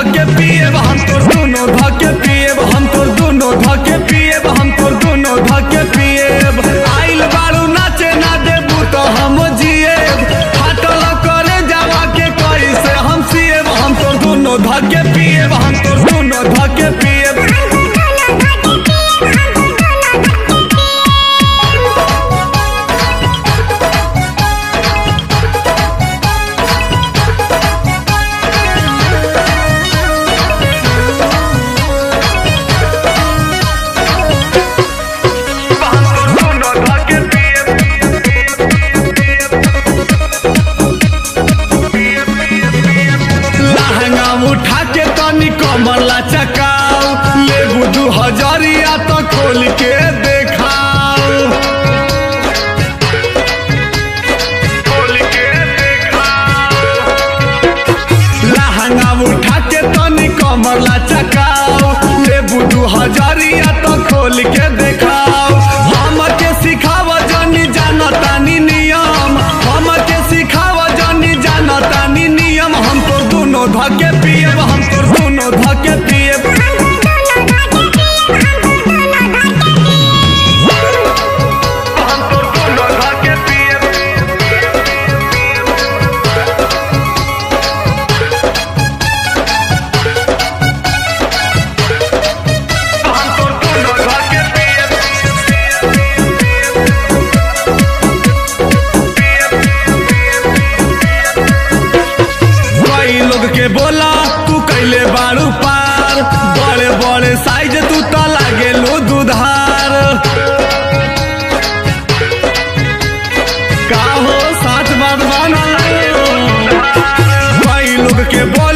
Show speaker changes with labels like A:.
A: धके पिएब हम तोर दोनों धके पिएब हम तोर दोनों धके पिएब हम तोर दोनों धके पिएब। आइल बारू नाचे ना देबू तो हम जिएब फाटल करे जावा के कैसे हम सिएब हम तोर दोनों धके पिएब हम तोर दोनों धके पिएब। उठा के तनी कमला चकाओ लेबू 2000 तो खोल के देखाओ लहंगा उठा के तनी कमला चकाओ लेबू 2000 तो खोल के देखाओ। हम के सिखाव जनी जानतानी नियम हम के सिखाव जनी जानतानी नियम हम तो दोनों धके पिएब हम तोर दोनों धके पिएब। हम तोर दोनों धके पिएब। हम तोर दोनों धके पिएब। कई लोग के बोला तू कैले बारू पार बड़े बड़े साइज तू तो लागे लो दुधार का हो साथ बात बना। कई लोग के बोला